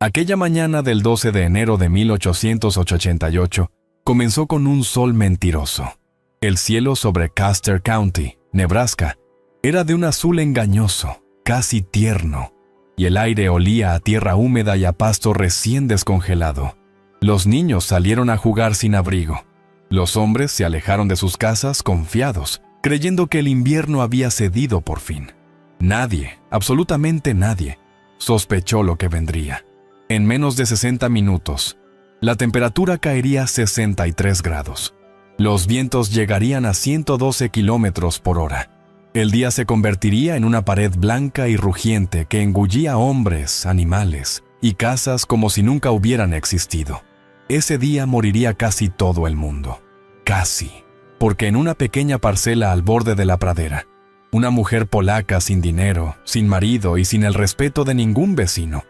Aquella mañana del 12 de enero de 1888 comenzó con un sol mentiroso. El cielo sobre Custer County, Nebraska, era de un azul engañoso, casi tierno, y el aire olía a tierra húmeda y a pasto recién descongelado. Los niños salieron a jugar sin abrigo. Los hombres se alejaron de sus casas confiados, creyendo que el invierno había cedido por fin. Nadie, absolutamente nadie, sospechó lo que vendría. En menos de 60 minutos, la temperatura caería a 63 grados. Los vientos llegarían a 112 kilómetros por hora. El día se convertiría en una pared blanca y rugiente que engullía hombres, animales y casas como si nunca hubieran existido. Ese día moriría casi todo el mundo. Casi. Porque en una pequeña parcela al borde de la pradera, una mujer polaca sin dinero, sin marido y sin el respeto de ningún vecino,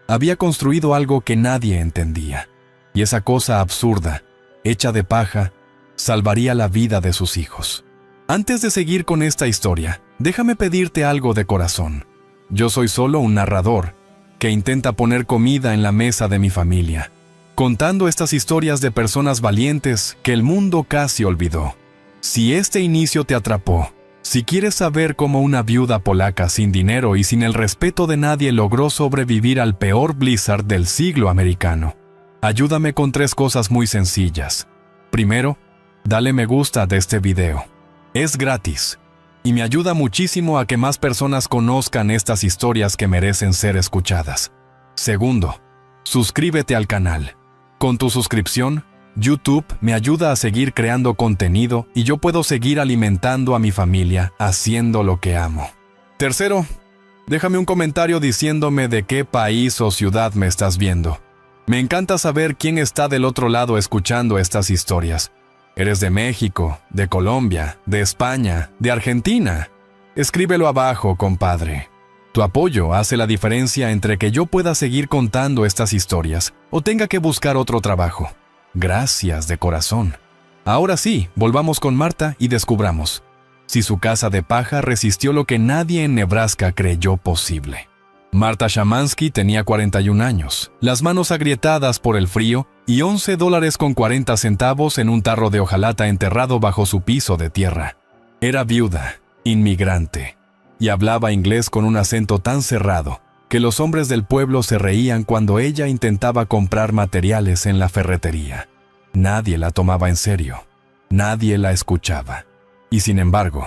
había construido algo que nadie entendía. Y esa cosa absurda, hecha de paja, salvaría la vida de sus hijos. Antes de seguir con esta historia, déjame pedirte algo de corazón. Yo soy solo un narrador que intenta poner comida en la mesa de mi familia, contando estas historias de personas valientes que el mundo casi olvidó. Si este inicio te atrapó, si quieres saber cómo una viuda polaca sin dinero y sin el respeto de nadie logró sobrevivir al peor blizzard del siglo americano, ayúdame con 3 cosas muy sencillas. Primero, dale me gusta de este video. Es gratis y me ayuda muchísimo a que más personas conozcan estas historias que merecen ser escuchadas. Segundo, suscríbete al canal. Con tu suscripción, YouTube me ayuda a seguir creando contenido y yo puedo seguir alimentando a mi familia haciendo lo que amo. Tercero, déjame un comentario diciéndome de qué país o ciudad me estás viendo. Me encanta saber quién está del otro lado escuchando estas historias. ¿Eres de México, de Colombia, de España, de Argentina? Escríbelo abajo, compadre. Tu apoyo hace la diferencia entre que yo pueda seguir contando estas historias o tenga que buscar otro trabajo. Gracias de corazón. Ahora sí, volvamos con Marta y descubramos si su casa de paja resistió lo que nadie en Nebraska creyó posible. Marta Shamansky tenía 41 años, las manos agrietadas por el frío y $11.40 en un tarro de hojalata enterrado bajo su piso de tierra. Era viuda, inmigrante, y hablaba inglés con un acento tan cerrado que los hombres del pueblo se reían cuando ella intentaba comprar materiales en la ferretería. Nadie la tomaba en serio, nadie la escuchaba. Y sin embargo,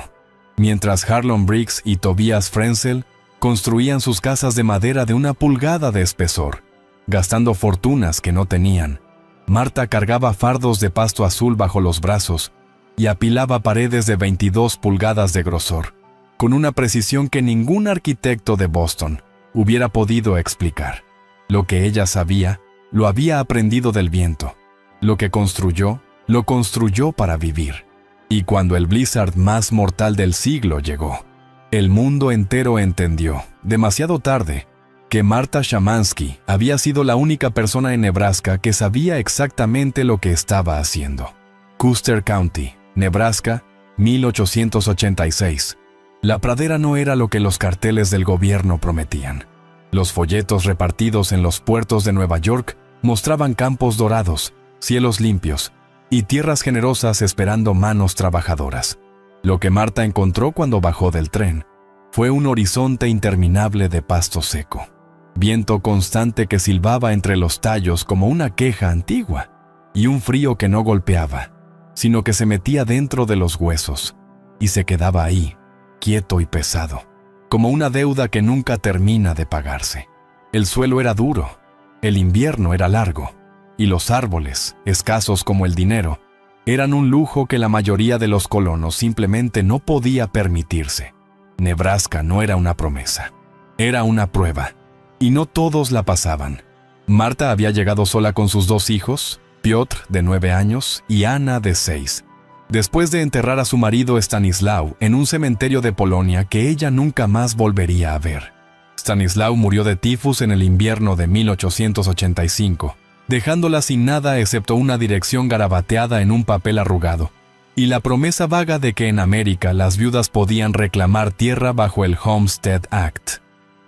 mientras Harlon Briggs y Tobias Frenzel construían sus casas de madera de 1 pulgada de espesor, gastando fortunas que no tenían, Marta cargaba fardos de pasto azul bajo los brazos y apilaba paredes de 22 pulgadas de grosor, con una precisión que ningún arquitecto de Boston hubiera podido explicar. Lo que ella sabía, lo había aprendido del viento. Lo que construyó, lo construyó para vivir. Y cuando el blizzard más mortal del siglo llegó, el mundo entero entendió, demasiado tarde, que Marta Shamansky había sido la única persona en Nebraska que sabía exactamente lo que estaba haciendo. Custer County, Nebraska, 1886. La pradera no era lo que los carteles del gobierno prometían. Los folletos repartidos en los puertos de Nueva York mostraban campos dorados, cielos limpios y tierras generosas esperando manos trabajadoras. Lo que Marta encontró cuando bajó del tren fue un horizonte interminable de pasto seco, viento constante que silbaba entre los tallos como una queja antigua, y un frío que no golpeaba, sino que se metía dentro de los huesos y se quedaba ahí, quieto y pesado, como una deuda que nunca termina de pagarse. El suelo era duro, el invierno era largo, y los árboles, escasos como el dinero, eran un lujo que la mayoría de los colonos simplemente no podía permitirse. Nebraska no era una promesa, era una prueba, y no todos la pasaban. Marta había llegado sola con sus 2 hijos, Piotr, de 9 años, y Ana, de 6, después de enterrar a su marido Stanislaw en un cementerio de Polonia que ella nunca más volvería a ver. Stanislaw murió de tifus en el invierno de 1885, dejándola sin nada excepto una dirección garabateada en un papel arrugado, y la promesa vaga de que en América las viudas podían reclamar tierra bajo el Homestead Act.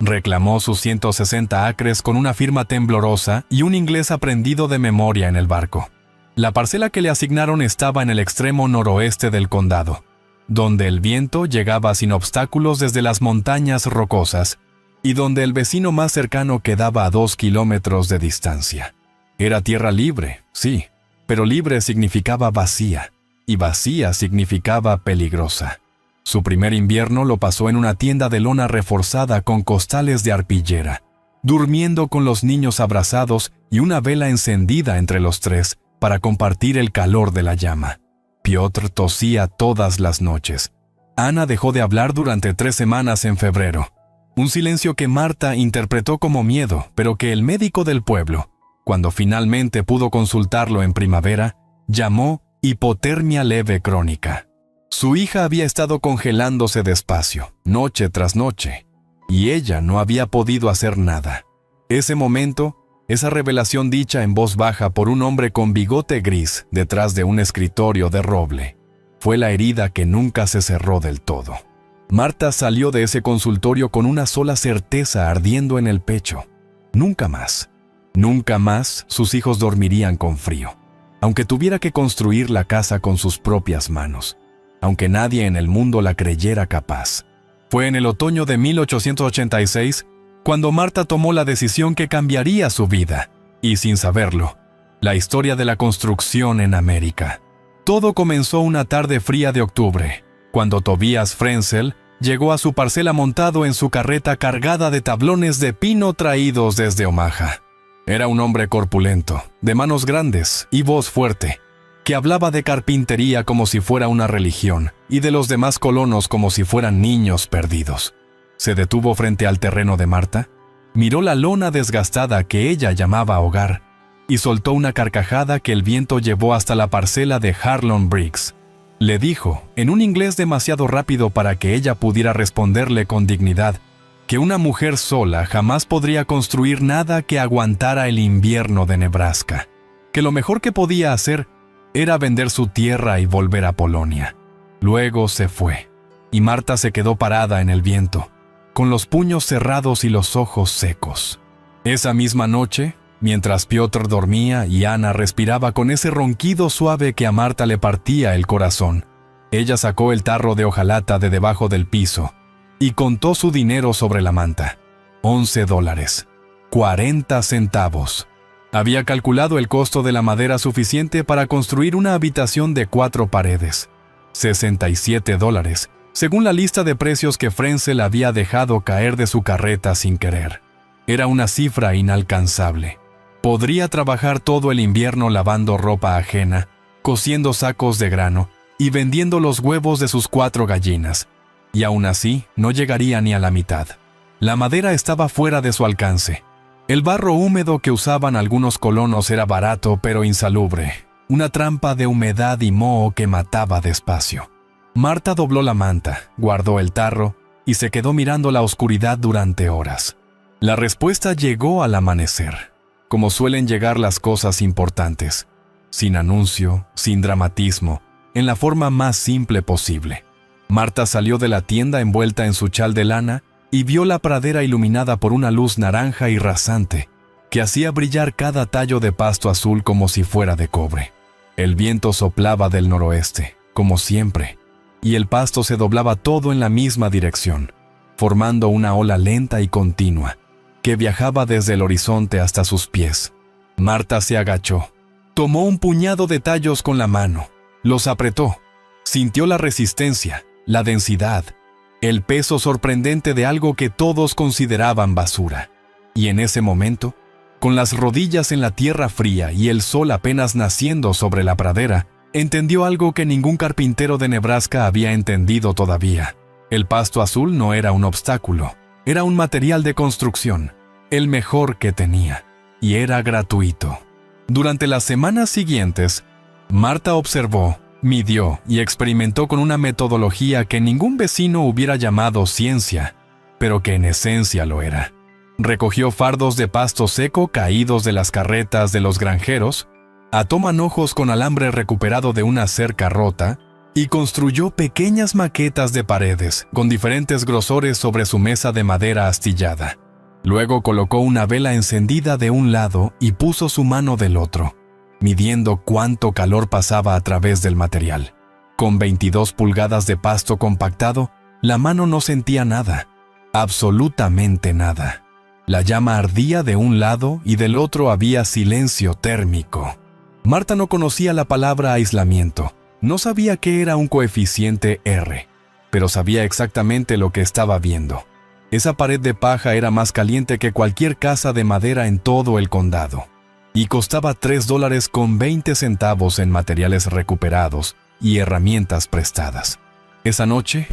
Reclamó sus 160 acres con una firma temblorosa y un inglés aprendido de memoria en el barco. La parcela que le asignaron estaba en el extremo noroeste del condado, donde el viento llegaba sin obstáculos desde las montañas rocosas y donde el vecino más cercano quedaba a 2 kilómetros de distancia. Era tierra libre, sí, pero libre significaba vacía, y vacía significaba peligrosa. Su primer invierno lo pasó en una tienda de lona reforzada con costales de arpillera, durmiendo con los niños abrazados y una vela encendida entre los tres para compartir el calor de la llama. Piotr tosía todas las noches. Ana dejó de hablar durante 3 semanas en febrero. Un silencio que Marta interpretó como miedo, pero que el médico del pueblo, cuando finalmente pudo consultarlo en primavera, llamó hipotermia leve crónica. Su hija había estado congelándose despacio, noche tras noche, y ella no había podido hacer nada. Ese momento, esa revelación dicha en voz baja por un hombre con bigote gris detrás de un escritorio de roble, fue la herida que nunca se cerró del todo. Marta salió de ese consultorio con una sola certeza ardiendo en el pecho. Nunca más sus hijos dormirían con frío, aunque tuviera que construir la casa con sus propias manos, aunque nadie en el mundo la creyera capaz. Fue en el otoño de 1886 cuando Marta tomó la decisión que cambiaría su vida, y sin saberlo, la historia de la construcción en América. Todo comenzó una tarde fría de octubre, cuando Tobias Frenzel llegó a su parcela montado en su carreta cargada de tablones de pino traídos desde Omaha. Era un hombre corpulento, de manos grandes y voz fuerte, que hablaba de carpintería como si fuera una religión y de los demás colonos como si fueran niños perdidos. Se detuvo frente al terreno de Marta, miró la lona desgastada que ella llamaba hogar y soltó una carcajada que el viento llevó hasta la parcela de Harlon Briggs. Le dijo, en un inglés demasiado rápido para que ella pudiera responderle con dignidad, que una mujer sola jamás podría construir nada que aguantara el invierno de Nebraska, que lo mejor que podía hacer era vender su tierra y volver a Polonia. Luego se fue, y Marta se quedó parada en el viento, con los puños cerrados y los ojos secos. Esa misma noche, mientras Piotr dormía y Ana respiraba con ese ronquido suave que a Marta le partía el corazón, ella sacó el tarro de hojalata de debajo del piso y contó su dinero sobre la manta. $11, 40 centavos. Había calculado el costo de la madera suficiente para construir una habitación de 4 paredes. $67, según la lista de precios que Frenzel había dejado caer de su carreta sin querer. Era una cifra inalcanzable. Podría trabajar todo el invierno lavando ropa ajena, cosiendo sacos de grano y vendiendo los huevos de sus 4 gallinas, y aún así no llegaría ni a la mitad. La madera estaba fuera de su alcance. El barro húmedo que usaban algunos colonos era barato pero insalubre, una trampa de humedad y moho que mataba despacio. Marta dobló la manta, guardó el tarro y se quedó mirando la oscuridad durante horas. La respuesta llegó al amanecer, como suelen llegar las cosas importantes, sin anuncio, sin dramatismo, en la forma más simple posible. Marta salió de la tienda envuelta en su chal de lana y vio la pradera iluminada por una luz naranja y rasante que hacía brillar cada tallo de pasto azul como si fuera de cobre. El viento soplaba del noroeste, como siempre, y el pasto se doblaba todo en la misma dirección, formando una ola lenta y continua que viajaba desde el horizonte hasta sus pies. Marta se agachó, tomó un puñado de tallos con la mano, los apretó, sintió la resistencia, la densidad, el peso sorprendente de algo que todos consideraban basura. Y en ese momento, con las rodillas en la tierra fría y el sol apenas naciendo sobre la pradera, entendió algo que ningún carpintero de Nebraska había entendido todavía. El pasto azul no era un obstáculo, era un material de construcción, el mejor que tenía, y era gratuito. Durante las semanas siguientes, Marta observó, midió y experimentó con una metodología que ningún vecino hubiera llamado ciencia, pero que en esencia lo era. Recogió fardos de pasto seco caídos de las carretas de los granjeros, ató manojos con alambre recuperado de una cerca rota y construyó pequeñas maquetas de paredes con diferentes grosores sobre su mesa de madera astillada. Luego colocó una vela encendida de un lado y puso su mano del otro, midiendo cuánto calor pasaba a través del material. Con 22 pulgadas de pasto compactado, la mano no sentía nada, absolutamente nada. La llama ardía de un lado y del otro había silencio térmico. Marta no conocía la palabra aislamiento, no sabía qué era un coeficiente R, pero sabía exactamente lo que estaba viendo. Esa pared de paja era más caliente que cualquier casa de madera en todo el condado, y costaba $3.20 en materiales recuperados y herramientas prestadas. Esa noche,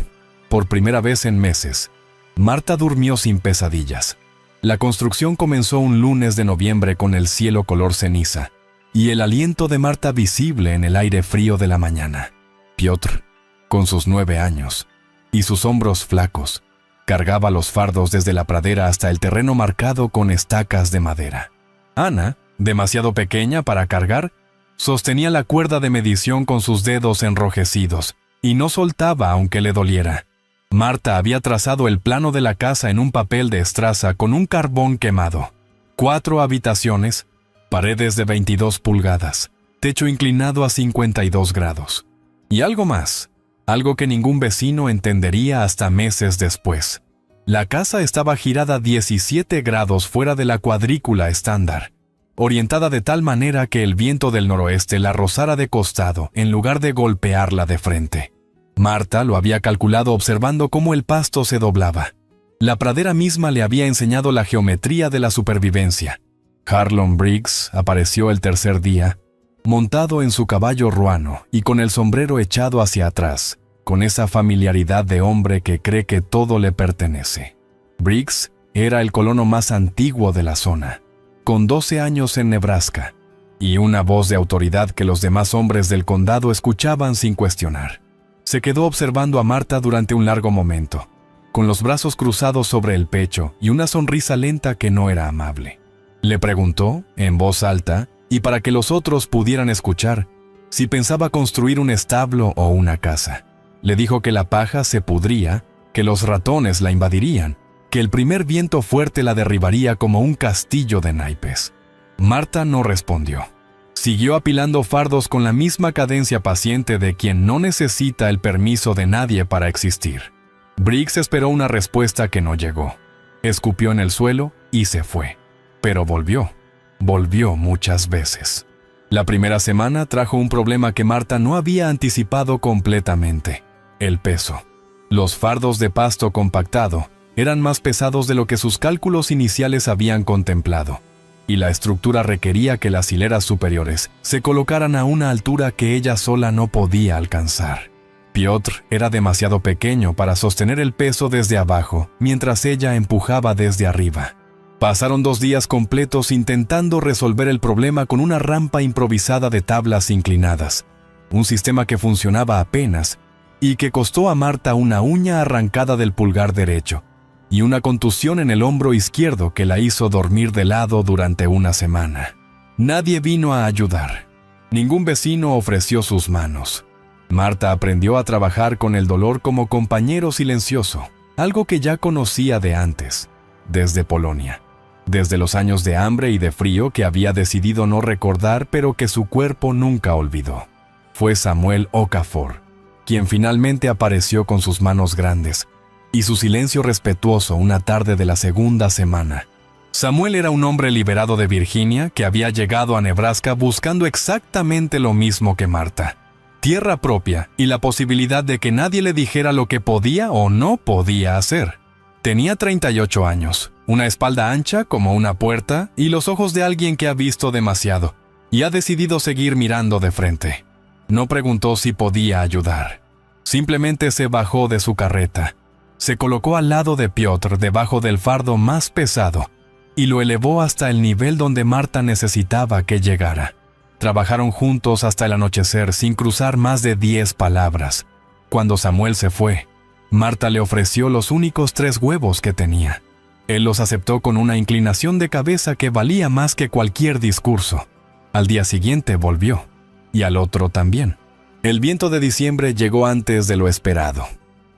por primera vez en meses, Marta durmió sin pesadillas. La construcción comenzó un lunes de noviembre con el cielo color ceniza y el aliento de Marta visible en el aire frío de la mañana. Piotr, con sus 9 años y sus hombros flacos, cargaba los fardos desde la pradera hasta el terreno marcado con estacas de madera. Ana, demasiado pequeña para cargar, sostenía la cuerda de medición con sus dedos enrojecidos y no soltaba aunque le doliera. Marta había trazado el plano de la casa en un papel de estraza con un carbón quemado. 4 habitaciones, paredes de 22 pulgadas, techo inclinado a 52 grados. Y algo más, algo que ningún vecino entendería hasta meses después. La casa estaba girada 17 grados fuera de la cuadrícula estándar, orientada de tal manera que el viento del noroeste la rozara de costado en lugar de golpearla de frente. Marta lo había calculado observando cómo el pasto se doblaba. La pradera misma le había enseñado la geometría de la supervivencia. Harlon Briggs apareció el tercer día, montado en su caballo ruano y con el sombrero echado hacia atrás, con esa familiaridad de hombre que cree que todo le pertenece. Briggs era el colono más antiguo de la zona, con 12 años en Nebraska, y una voz de autoridad que los demás hombres del condado escuchaban sin cuestionar. Se quedó observando a Marta durante un largo momento, con los brazos cruzados sobre el pecho y una sonrisa lenta que no era amable. Le preguntó, en voz alta, y para que los otros pudieran escuchar, si pensaba construir un establo o una casa. Le dijo que la paja se pudría, que los ratones la invadirían, que el primer viento fuerte la derribaría como un castillo de naipes. Marta no respondió. Siguió apilando fardos con la misma cadencia paciente de quien no necesita el permiso de nadie para existir. Briggs esperó una respuesta que no llegó. Escupió en el suelo y se fue. Pero volvió. Volvió muchas veces. La primera semana trajo un problema que Marta no había anticipado completamente: el peso. Los fardos de pasto compactado eran más pesados de lo que sus cálculos iniciales habían contemplado, y la estructura requería que las hileras superiores se colocaran a una altura que ella sola no podía alcanzar. Piotr era demasiado pequeño para sostener el peso desde abajo, mientras ella empujaba desde arriba. Pasaron 2 días completos intentando resolver el problema con una rampa improvisada de tablas inclinadas, un sistema que funcionaba apenas y que costó a Marta una uña arrancada del pulgar derecho y una contusión en el hombro izquierdo que la hizo dormir de lado durante una semana. Nadie vino a ayudar. Ningún vecino ofreció sus manos. Marta aprendió a trabajar con el dolor como compañero silencioso, algo que ya conocía de antes, desde Polonia, desde los años de hambre y de frío que había decidido no recordar pero que su cuerpo nunca olvidó. Fue Samuel Okafor quien finalmente apareció con sus manos grandes y su silencio respetuoso una tarde de la segunda semana. Samuel era un hombre liberado de Virginia que había llegado a Nebraska buscando exactamente lo mismo que Marta: tierra propia y la posibilidad de que nadie le dijera lo que podía o no podía hacer. Tenía 38 años, una espalda ancha como una puerta y los ojos de alguien que ha visto demasiado y ha decidido seguir mirando de frente. No preguntó si podía ayudar. Simplemente se bajó de su carreta, se colocó al lado de Piotr debajo del fardo más pesado y lo elevó hasta el nivel donde Marta necesitaba que llegara. Trabajaron juntos hasta el anochecer sin cruzar más de 10 palabras. Cuando Samuel se fue, Marta le ofreció los únicos 3 huevos que tenía. Él los aceptó con una inclinación de cabeza que valía más que cualquier discurso. Al día siguiente volvió, y al otro también. El viento de diciembre llegó antes de lo esperado.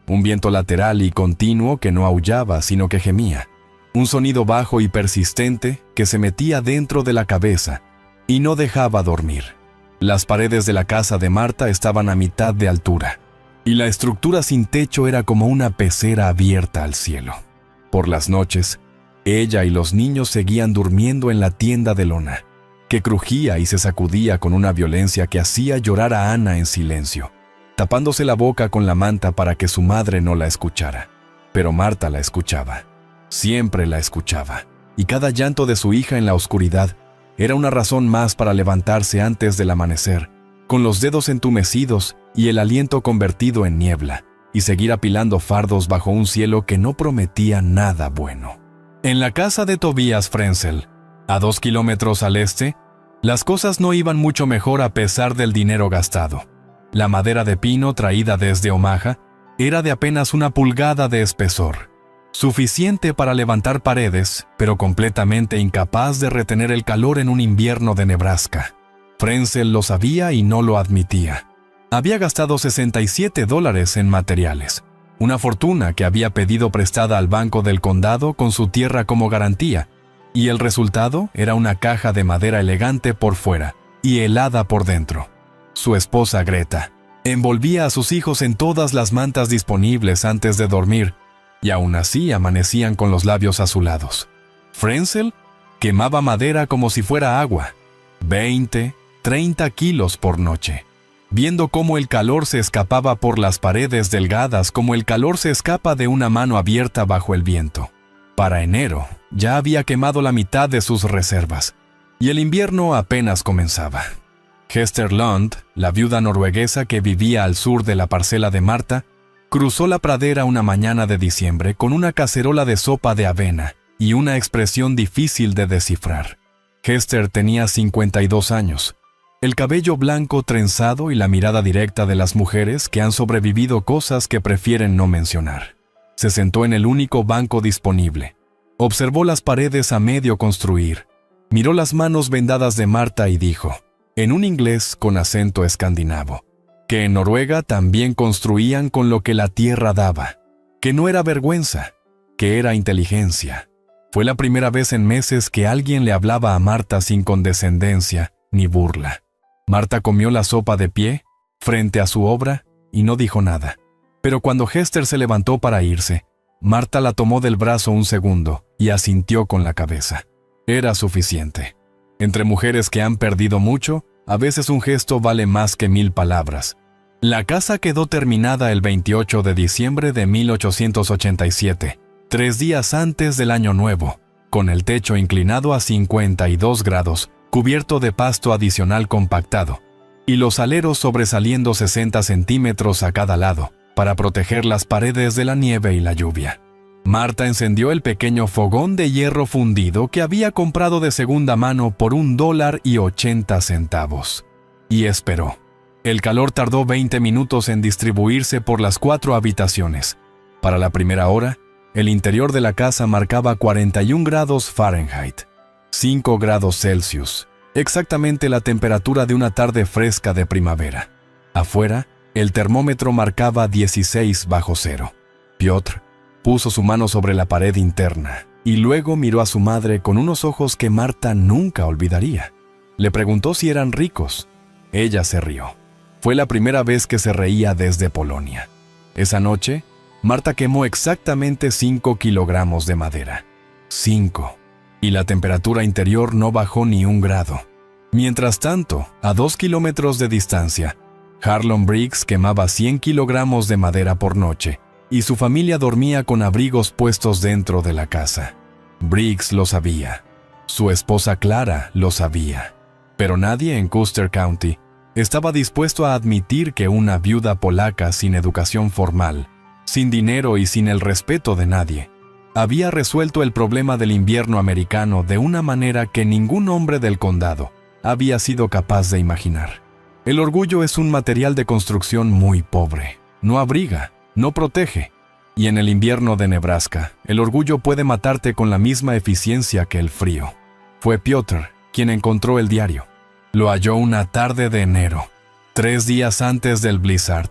Un viento lateral y continuo que no aullaba, sino que gemía. Un sonido bajo y persistente que se metía dentro de la cabeza y no dejaba dormir. Las paredes de la casa de Marta estaban a mitad de altura, y la estructura sin techo era como una pecera abierta al cielo. Por las noches, ella y los niños seguían durmiendo en la tienda de lona, que crujía y se sacudía con una violencia que hacía llorar a Ana en silencio, tapándose la boca con la manta para que su madre no la escuchara. Pero Marta la escuchaba, siempre la escuchaba, y cada llanto de su hija en la oscuridad era una razón más para levantarse antes del amanecer, con los dedos entumecidos y el aliento convertido en niebla, y seguir apilando fardos bajo un cielo que no prometía nada bueno. En la casa de Tobias Frenzel, a 2 kilómetros al este, las cosas no iban mucho mejor a pesar del dinero gastado. La madera de pino traída desde Omaha era de apenas 1 pulgada de espesor, suficiente para levantar paredes, pero completamente incapaz de retener el calor en un invierno de Nebraska. Frenzel lo sabía y no lo admitía. Había gastado $67 en materiales, una fortuna que había pedido prestada al Banco del Condado con su tierra como garantía, y el resultado era una caja de madera elegante por fuera y helada por dentro. Su esposa Greta envolvía a sus hijos en todas las mantas disponibles antes de dormir, y aún así amanecían con los labios azulados. Frenzel quemaba madera como si fuera agua, 20, 30 kilos por noche, viendo cómo el calor se escapaba por las paredes delgadas como el calor se escapa de una mano abierta bajo el viento. Para enero ya había quemado la mitad de sus reservas, y el invierno apenas comenzaba. Hester Lund, la viuda norueguesa que vivía al sur de la parcela de Marta, cruzó la pradera una mañana de diciembre con una cacerola de sopa de avena y una expresión difícil de descifrar. Hester tenía 52 años, el cabello blanco trenzado y la mirada directa de las mujeres que han sobrevivido cosas que prefieren no mencionar. Se sentó en el único banco disponible, observó las paredes a medio construir, miró las manos vendadas de Marta y dijo, en un inglés con acento escandinavo, que en Noruega también construían con lo que la tierra daba, que no era vergüenza, que era inteligencia. Fue la primera vez en meses que alguien le hablaba a Marta sin condescendencia ni burla. Marta comió la sopa de pie, frente a su obra, y no dijo nada. Pero cuando Hester se levantó para irse, Marta la tomó del brazo un segundo y asintió con la cabeza. Era suficiente. Entre mujeres que han perdido mucho, a veces un gesto vale más que 1000 palabras. La casa quedó terminada el 28 de diciembre de 1887, 3 días antes del Año Nuevo, con el techo inclinado a 52 grados, cubierto de pasto adicional compactado, y los aleros sobresaliendo 60 centímetros a cada lado, para proteger las paredes de la nieve y la lluvia. Marta encendió el pequeño fogón de hierro fundido que había comprado de segunda mano por $1.80, y esperó. El calor tardó 20 minutos en distribuirse por las 4 habitaciones. Para la primera hora, el interior de la casa marcaba 41 grados Fahrenheit, 5 grados Celsius, exactamente la temperatura de una tarde fresca de primavera. Afuera, el termómetro marcaba 16 bajo cero. Piotr puso su mano sobre la pared interna y luego miró a su madre con unos ojos que Marta nunca olvidaría. Le preguntó si eran ricos. Ella se rió. Fue la primera vez que se reía desde Polonia. Esa noche, Marta quemó exactamente 5 kilogramos de madera. 5. Y la temperatura interior no bajó ni 1 grado. Mientras tanto, a 2 kilómetros de distancia, Harlon Briggs quemaba 100 kilogramos de madera por noche y su familia dormía con abrigos puestos dentro de la casa. Briggs lo sabía. Su esposa Clara lo sabía. Pero nadie en Custer County estaba dispuesto a admitir que una viuda polaca sin educación formal, sin dinero y sin el respeto de nadie, había resuelto el problema del invierno americano de una manera que ningún hombre del condado había sido capaz de imaginar. El orgullo es un material de construcción muy pobre. No abriga, no protege. Y en el invierno de Nebraska, el orgullo puede matarte con la misma eficiencia que el frío. Fue Piotr quien encontró el diario. Lo halló una tarde de enero. 3 días antes del blizzard,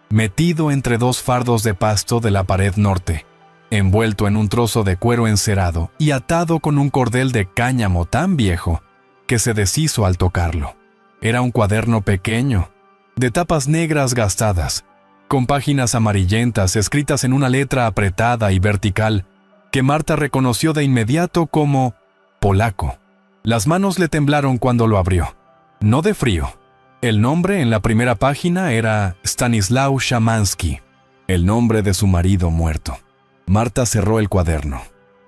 metido entre 2 fardos de pasto de la pared norte, envuelto en un trozo de cuero encerado y atado con un cordel de cáñamo tan viejo que se deshizo al tocarlo. Era un cuaderno pequeño, de tapas negras gastadas, con páginas amarillentas escritas en una letra apretada y vertical que Marta reconoció de inmediato como polaco. Las manos le temblaron cuando lo abrió, no de frío. El nombre en la primera página era Stanisław Szamański, el nombre de su marido muerto. Marta cerró el cuaderno,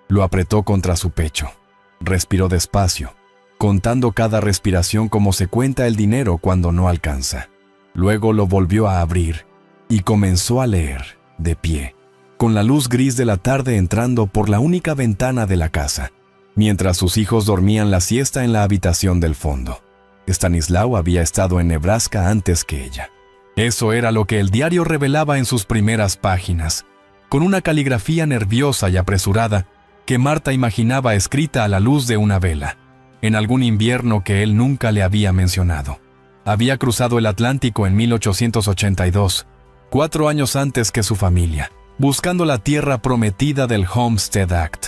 lo apretó contra su pecho, respiró despacio, contando cada respiración como se cuenta el dinero cuando no alcanza. Luego lo volvió a abrir y comenzó a leer, de pie, con la luz gris de la tarde entrando por la única ventana de la casa, mientras sus hijos dormían la siesta en la habitación del fondo. Stanisław había estado en Nebraska antes que ella. Eso era lo que el diario revelaba en sus primeras páginas, con una caligrafía nerviosa y apresurada que Marta imaginaba escrita a la luz de una vela, en algún invierno que él nunca le había mencionado. Había cruzado el Atlántico en 1882, 4 años antes que su familia, buscando la tierra prometida del Homestead Act.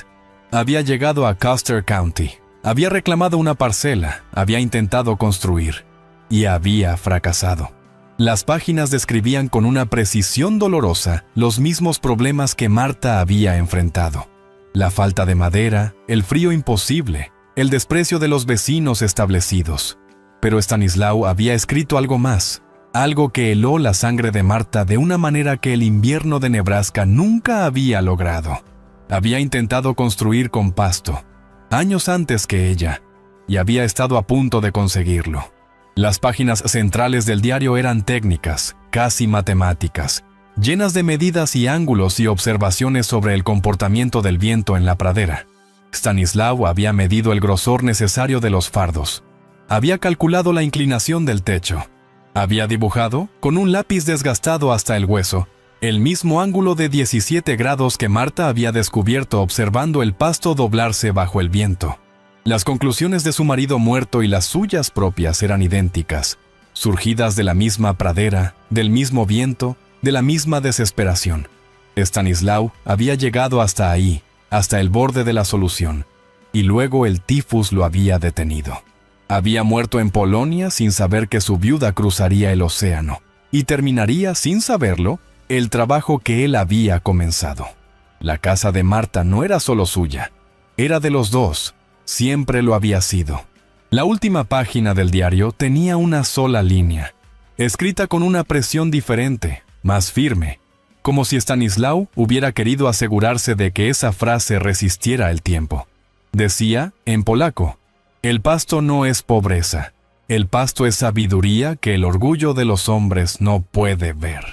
Había llegado a Custer County, había reclamado una parcela, había intentado construir y había fracasado. Las páginas describían con una precisión dolorosa los mismos problemas que Marta había enfrentado. La falta de madera, el frío imposible, el desprecio de los vecinos establecidos. Pero Stanisław había escrito algo más, algo que heló la sangre de Marta de una manera que el invierno de Nebraska nunca había logrado. Había intentado construir con pasto, años antes que ella, y había estado a punto de conseguirlo. Las páginas centrales del diario eran técnicas, casi matemáticas, llenas de medidas y ángulos y observaciones sobre el comportamiento del viento en la pradera. Stanisław había medido el grosor necesario de los fardos. Había calculado la inclinación del techo. Había dibujado, con un lápiz desgastado hasta el hueso, el mismo ángulo de 17 grados que Marta había descubierto observando el pasto doblarse bajo el viento. Las conclusiones de su marido muerto y las suyas propias eran idénticas, surgidas de la misma pradera, del mismo viento, de la misma desesperación. Stanisław había llegado hasta ahí, hasta el borde de la solución, y luego el tifus lo había detenido. Había muerto en Polonia sin saber que su viuda cruzaría el océano, y terminaría, sin saberlo, el trabajo que él había comenzado. La casa de Marta no era solo suya, era de los dos, siempre lo había sido. La última página del diario tenía una sola línea, escrita con una presión diferente, más firme, como si Stanisław hubiera querido asegurarse de que esa frase resistiera el tiempo. Decía, en polaco, «El pasto no es pobreza, el pasto es sabiduría que el orgullo de los hombres no puede ver».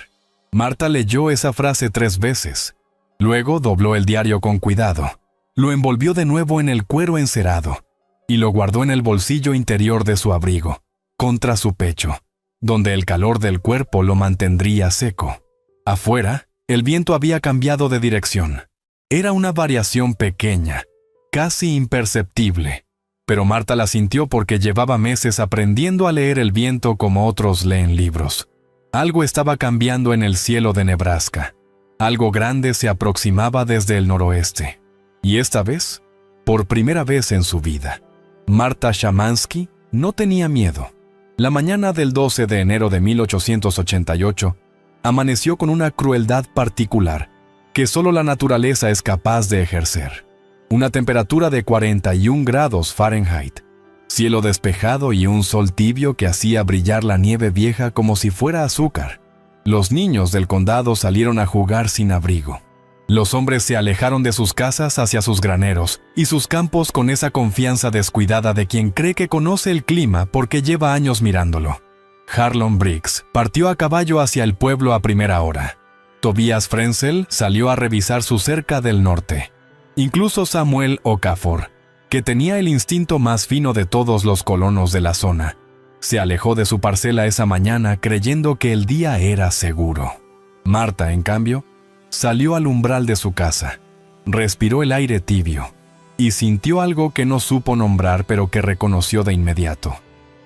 Marta leyó esa frase 3 veces. Luego dobló el diario con cuidado, lo envolvió de nuevo en el cuero encerado y lo guardó en el bolsillo interior de su abrigo, contra su pecho, donde el calor del cuerpo lo mantendría seco. Afuera, el viento había cambiado de dirección. Era una variación pequeña, casi imperceptible, pero Marta la sintió porque llevaba meses aprendiendo a leer el viento como otros leen libros. Algo estaba cambiando en el cielo de Nebraska. Algo grande se aproximaba desde el noroeste. Y esta vez, por primera vez en su vida, Marta Szamański no tenía miedo. La mañana del 12 de enero de 1888 amaneció con una crueldad particular que solo la naturaleza es capaz de ejercer. Una temperatura de 41 grados Fahrenheit, cielo despejado y un sol tibio que hacía brillar la nieve vieja como si fuera azúcar. Los niños del condado salieron a jugar sin abrigo. Los hombres se alejaron de sus casas hacia sus graneros y sus campos con esa confianza descuidada de quien cree que conoce el clima porque lleva años mirándolo. Harlon Briggs partió a caballo hacia el pueblo a primera hora. Tobias Frenzel salió a revisar su cerca del norte. Incluso Samuel Okafor, que tenía el instinto más fino de todos los colonos de la zona, se alejó de su parcela esa mañana creyendo que el día era seguro. Marta, en cambio, salió al umbral de su casa, respiró el aire tibio y sintió algo que no supo nombrar pero que reconoció de inmediato: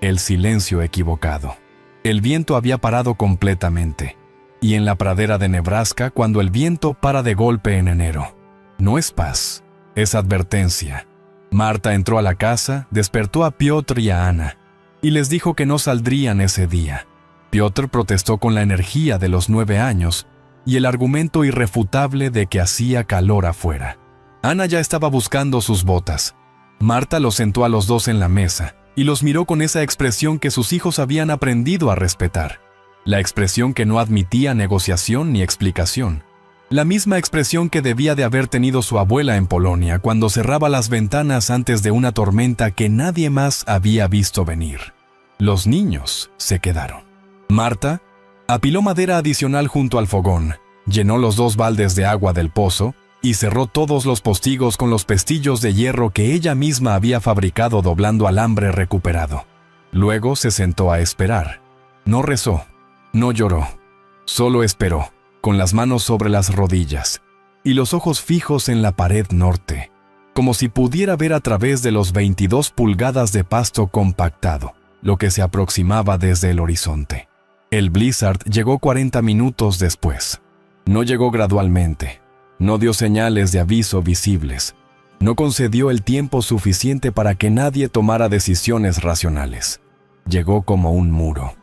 el silencio equivocado. El viento había parado completamente. Y en la pradera de Nebraska, cuando el viento para de golpe en enero, no es paz, es advertencia. Marta entró a la casa, despertó a Piotr y a Ana, y les dijo que no saldrían ese día. Piotr protestó con la energía de los 9 años y el argumento irrefutable de que hacía calor afuera. Ana ya estaba buscando sus botas. Marta los sentó a los dos en la mesa y los miró con esa expresión que sus hijos habían aprendido a respetar. La expresión que no admitía negociación ni explicación. La misma expresión que debía de haber tenido su abuela en Polonia cuando cerraba las ventanas antes de una tormenta que nadie más había visto venir. Los niños se quedaron. Marta apiló madera adicional junto al fogón, llenó los 2 baldes de agua del pozo y cerró todos los postigos con los pestillos de hierro que ella misma había fabricado doblando alambre recuperado. Luego se sentó a esperar. No rezó, no lloró, solo esperó, con las manos sobre las rodillas y los ojos fijos en la pared norte, como si pudiera ver a través de los 22 pulgadas de pasto compactado, lo que se aproximaba desde el horizonte. El blizzard llegó 40 minutos después. No llegó gradualmente, no dio señales de aviso visibles, no concedió el tiempo suficiente para que nadie tomara decisiones racionales. Llegó como un muro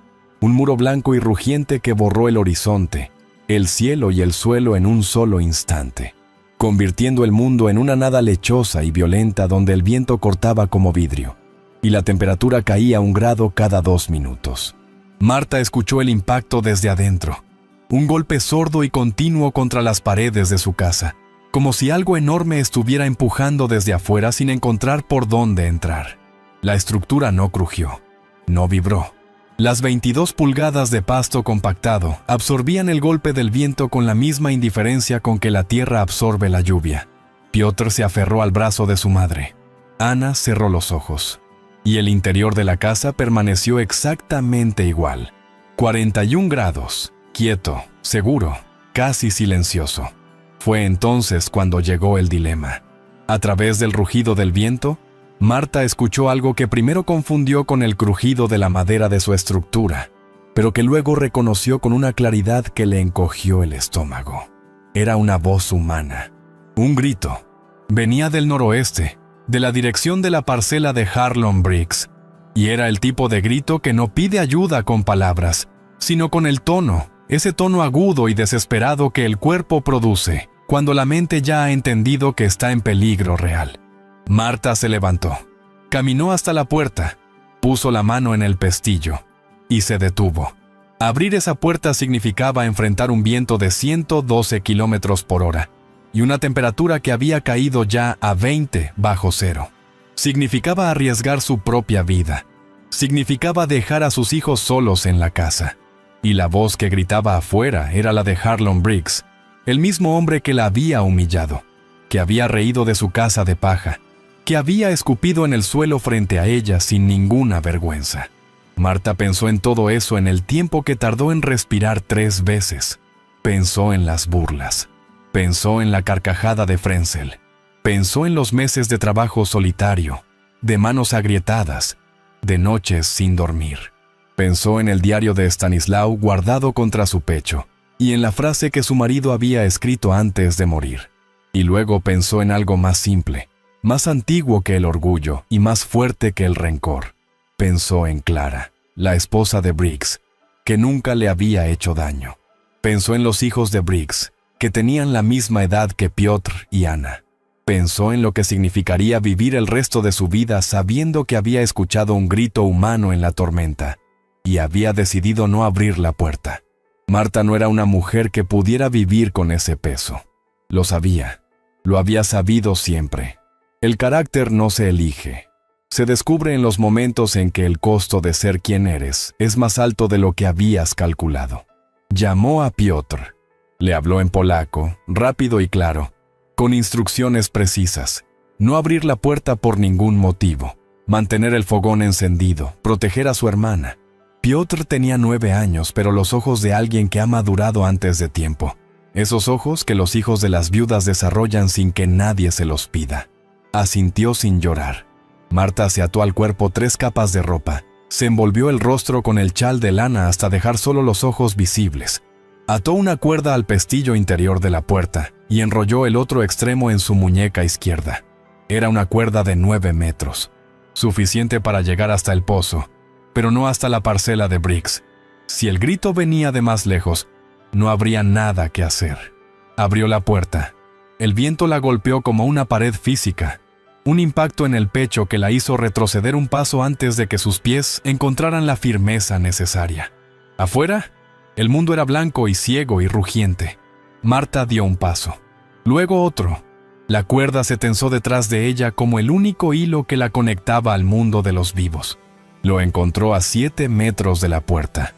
blanco y rugiente que borró el horizonte, el cielo y el suelo en un solo instante, convirtiendo el mundo en una nada lechosa y violenta donde el viento cortaba como vidrio, y la temperatura caía 1 grado cada 2 minutos. Marta escuchó el impacto desde adentro, un golpe sordo y continuo contra las paredes de su casa, como si algo enorme estuviera empujando desde afuera sin encontrar por dónde entrar. La estructura no crujió, no vibró. Las 22 pulgadas de pasto compactado absorbían el golpe del viento con la misma indiferencia con que la tierra absorbe la lluvia. Piotr se aferró al brazo de su madre. Ana cerró los ojos. Y el interior de la casa permaneció exactamente igual. 41 grados, quieto, seguro, casi silencioso. Fue entonces cuando llegó el dilema. A través del rugido del viento, Marta escuchó algo que primero confundió con el crujido de la madera de su estructura, pero que luego reconoció con una claridad que le encogió el estómago. Era una voz humana, un grito. Venía del noroeste, de la dirección de la parcela de Harlon Briggs, y era el tipo de grito que no pide ayuda con palabras, sino con el tono, ese tono agudo y desesperado que el cuerpo produce cuando la mente ya ha entendido que está en peligro real. Marta se levantó, caminó hasta la puerta, puso la mano en el pestillo y se detuvo. Abrir esa puerta significaba enfrentar un viento de 112 kilómetros por hora y una temperatura que había caído ya a 20 bajo cero. Significaba arriesgar su propia vida. Significaba dejar a sus hijos solos en la casa. Y la voz que gritaba afuera era la de Harlon Briggs, el mismo hombre que la había humillado, que había reído de su casa de paja, que había escupido en el suelo frente a ella sin ninguna vergüenza. Marta pensó en todo eso en el tiempo que tardó en respirar 3 veces. Pensó en las burlas. Pensó en la carcajada de Frenzel. Pensó en los meses de trabajo solitario, de manos agrietadas, de noches sin dormir. Pensó en el diario de Stanislaw guardado contra su pecho y en la frase que su marido había escrito antes de morir. Y luego pensó en algo más simple, más antiguo que el orgullo y más fuerte que el rencor. Pensó en Clara, la esposa de Briggs, que nunca le había hecho daño. Pensó en los hijos de Briggs, que tenían la misma edad que Piotr y Ana. Pensó en lo que significaría vivir el resto de su vida sabiendo que había escuchado un grito humano en la tormenta y había decidido no abrir la puerta. Marta no era una mujer que pudiera vivir con ese peso. Lo sabía, lo había sabido siempre. El carácter no se elige. Se descubre en los momentos en que el costo de ser quien eres es más alto de lo que habías calculado. Llamó a Piotr. Le habló en polaco, rápido y claro, con instrucciones precisas. No abrir la puerta por ningún motivo. Mantener el fogón encendido, proteger a su hermana. Piotr tenía 9 años, pero los ojos de alguien que ha madurado antes de tiempo. Esos ojos que los hijos de las viudas desarrollan sin que nadie se los pida. Asintió sin llorar. Marta se ató al cuerpo 3 capas de ropa Se envolvió el rostro con el chal de lana hasta dejar solo los ojos visibles. Ató una cuerda al pestillo interior de la puerta y enrolló el otro extremo en su muñeca izquierda. Era una cuerda de 9 metros, suficiente para llegar hasta el pozo, pero no hasta la parcela de Briggs. Si el grito venía de más lejos, no habría nada que hacer. Abrió la puerta. El viento la golpeó como una pared física, un impacto en el pecho que la hizo retroceder un paso antes de que sus pies encontraran la firmeza necesaria. Afuera, el mundo era blanco y ciego y rugiente. Marta dio un paso, luego otro. La cuerda se tensó detrás de ella como el único hilo que la conectaba al mundo de los vivos. Lo encontró a 7 metros de la puerta.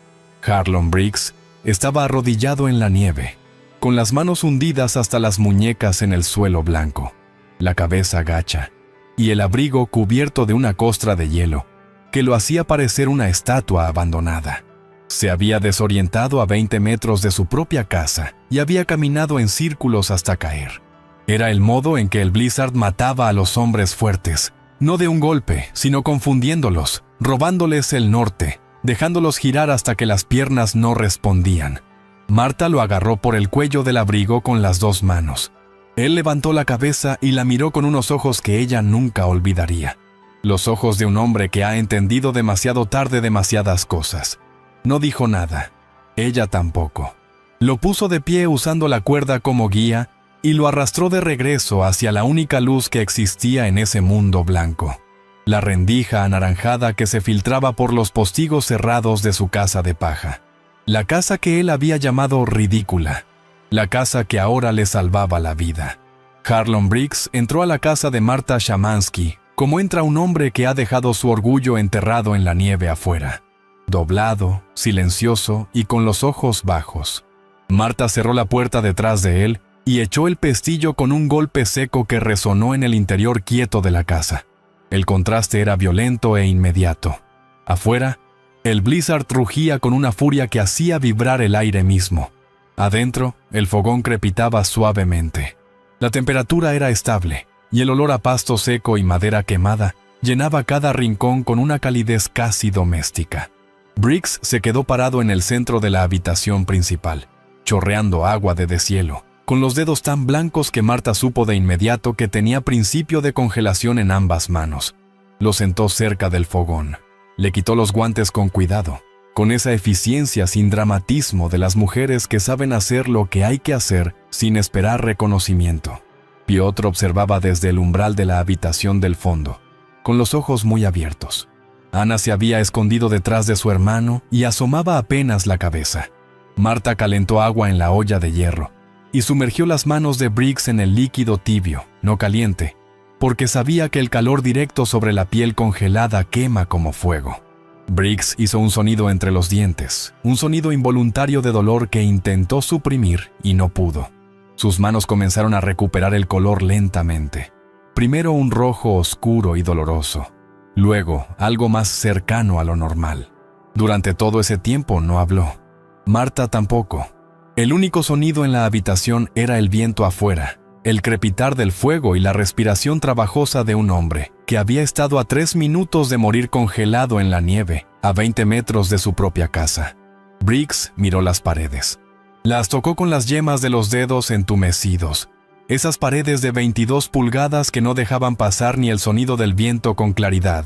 Harlon Briggs estaba arrodillado en la nieve, con las manos hundidas hasta las muñecas en el suelo blanco, la cabeza gacha y el abrigo cubierto de una costra de hielo que lo hacía parecer una estatua abandonada. Se había desorientado a 20 metros de su propia casa y había caminado en círculos hasta caer. Era el modo en que el Blizzard mataba a los hombres fuertes, no de un golpe, sino confundiéndolos, robándoles el norte, dejándolos girar hasta que las piernas no respondían. Marta lo agarró por el cuello del abrigo con las 2 manos. Él levantó la cabeza y la miró con unos ojos que ella nunca olvidaría. Los ojos de un hombre que ha entendido demasiado tarde demasiadas cosas. No dijo nada. Ella tampoco. Lo puso de pie usando la cuerda como guía y lo arrastró de regreso hacia la única luz que existía en ese mundo blanco. La rendija anaranjada que se filtraba por los postigos cerrados de su casa de paja. La casa que él había llamado ridícula. La casa que ahora le salvaba la vida. Harlon Briggs entró a la casa de Marta Shamansky, como entra un hombre que ha dejado su orgullo enterrado en la nieve afuera. Doblado, silencioso y con los ojos bajos. Marta cerró la puerta detrás de él y echó el pestillo con un golpe seco que resonó en el interior quieto de la casa. El contraste era violento e inmediato. Afuera, el Blizzard rugía con una furia que hacía vibrar el aire mismo. Adentro, el fogón crepitaba suavemente. La temperatura era estable, y el olor a pasto seco y madera quemada llenaba cada rincón con una calidez casi doméstica. Briggs se quedó parado en el centro de la habitación principal, chorreando agua de deshielo, con los dedos tan blancos que Marta supo de inmediato que tenía principio de congelación en ambas manos. Lo sentó cerca del fogón. Le quitó los guantes con cuidado, con esa eficiencia sin dramatismo de las mujeres que saben hacer lo que hay que hacer sin esperar reconocimiento. Piotr observaba desde el umbral de la habitación del fondo, con los ojos muy abiertos. Ana se había escondido detrás de su hermano y asomaba apenas la cabeza. Marta calentó agua en la olla de hierro y sumergió las manos de Briggs en el líquido tibio, no caliente, porque sabía que el calor directo sobre la piel congelada quema como fuego. Briggs hizo un sonido entre los dientes, un sonido involuntario de dolor que intentó suprimir y no pudo. Sus manos comenzaron a recuperar el color lentamente. Primero un rojo oscuro y doloroso, luego algo más cercano a lo normal. Durante todo ese tiempo no habló. Marta tampoco. El único sonido en la habitación era el viento afuera, el crepitar del fuego y la respiración trabajosa de un hombre que había estado a 3 minutos de morir congelado en la nieve, a 20 metros de su propia casa. Briggs miró las paredes. Las tocó con las yemas de los dedos entumecidos. Esas paredes de 22 pulgadas que no dejaban pasar ni el sonido del viento con claridad,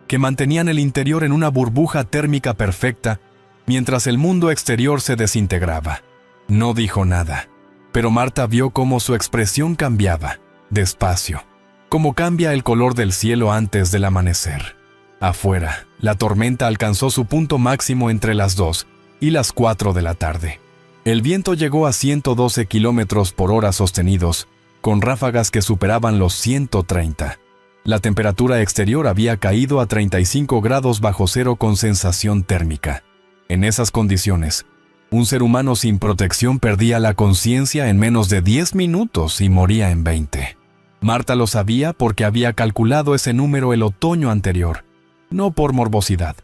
que mantenían el interior en una burbuja térmica perfecta, mientras el mundo exterior se desintegraba. No dijo nada, pero Marta vio cómo su expresión cambiaba, despacio, como cambia el color del cielo antes del amanecer. Afuera, la tormenta alcanzó su punto máximo entre las 2 y las 4 de la tarde. El viento llegó a 112 kilómetros por hora sostenidos, con ráfagas que superaban los 130. La temperatura exterior había caído a 35 grados bajo cero con sensación térmica. En esas condiciones, un ser humano sin protección perdía la conciencia en menos de 10 minutos y moría en 20. Marta lo sabía porque había calculado ese número el otoño anterior, no por morbosidad,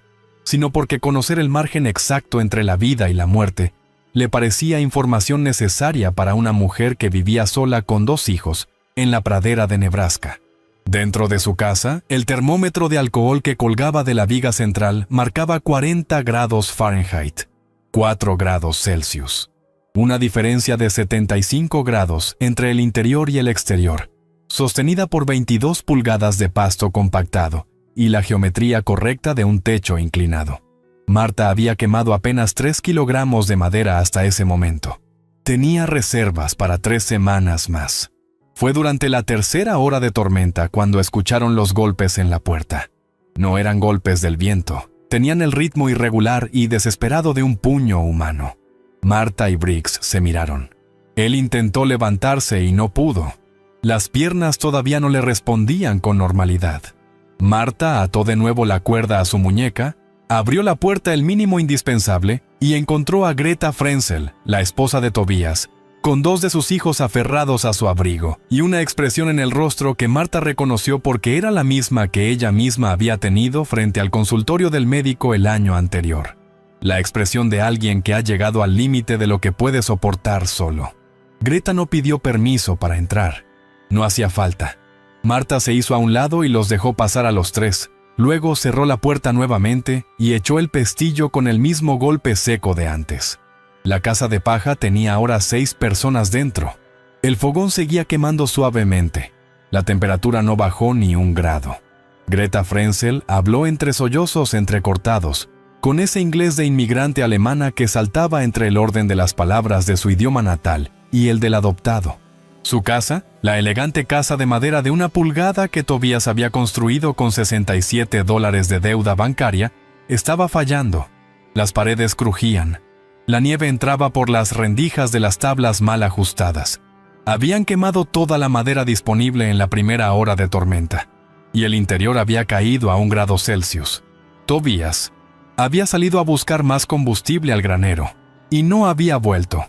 sino porque conocer el margen exacto entre la vida y la muerte le parecía información necesaria para una mujer que vivía sola con 2 hijos en la pradera de Nebraska. Dentro de su casa, el termómetro de alcohol que colgaba de la viga central marcaba 40 grados Fahrenheit, 4 grados Celsius. Una diferencia de 75 grados entre el interior y el exterior, sostenida por 22 pulgadas de pasto compactado y la geometría correcta de un techo inclinado. Marta había quemado apenas 3 kilogramos de madera hasta ese momento. Tenía reservas para 3 semanas más. Fue durante la tercera hora de tormenta cuando escucharon los golpes en la puerta. No eran golpes del viento, tenían el ritmo irregular y desesperado de un puño humano. Marta y Briggs se miraron. Él intentó levantarse y no pudo. Las piernas todavía no le respondían con normalidad. Marta ató de nuevo la cuerda a su muñeca, abrió la puerta el mínimo indispensable y encontró a Greta Frenzel, la esposa de Tobias, con 2 de sus hijos aferrados a su abrigo y una expresión en el rostro que Marta reconoció porque era la misma que ella misma había tenido frente al consultorio del médico el año anterior. La expresión de alguien que ha llegado al límite de lo que puede soportar solo. Greta no pidió permiso para entrar. No hacía falta. Marta se hizo a un lado y los dejó pasar a los 3. Luego cerró la puerta nuevamente y echó el pestillo con el mismo golpe seco de antes. La casa de paja tenía ahora 6 personas dentro. El fogón seguía quemando suavemente. La temperatura no bajó ni 1 grado. Greta Frenzel habló entre sollozos entrecortados, con ese inglés de inmigrante alemana que saltaba entre el orden de las palabras de su idioma natal y el del adoptado. Su casa, la elegante casa de madera de 1 pulgada que Tobias había construido con $67 de deuda bancaria, estaba fallando. Las paredes crujían. La nieve entraba por las rendijas de las tablas mal ajustadas. Habían quemado toda la madera disponible en la primera hora de tormenta, y el interior había caído a 1 grado Celsius. Tobias había salido a buscar más combustible al granero, y no había vuelto.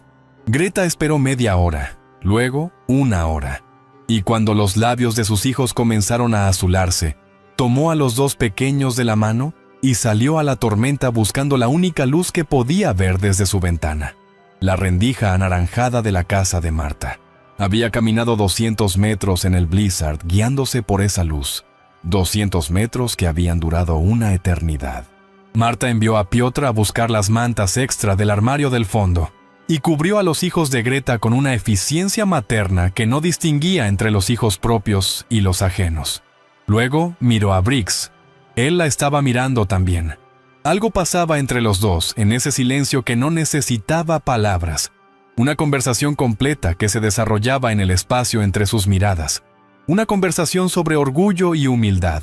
Greta esperó media hora, luego 1 hora, y cuando los labios de sus hijos comenzaron a azularse, tomó a los 2 pequeños de la mano y salió a la tormenta buscando la única luz que podía ver desde su ventana, la rendija anaranjada de la casa de Marta. Había caminado 200 metros en el blizzard guiándose por esa luz, 200 metros que habían durado una eternidad. Marta envió a Piotr a buscar las mantas extra del armario del fondo y cubrió a los hijos de Greta con una eficiencia materna que no distinguía entre los hijos propios y los ajenos. Luego miró a Briggs. Él la estaba mirando también. Algo pasaba entre los dos en ese silencio que no necesitaba palabras. Una conversación completa que se desarrollaba en el espacio entre sus miradas. Una conversación sobre orgullo y humildad,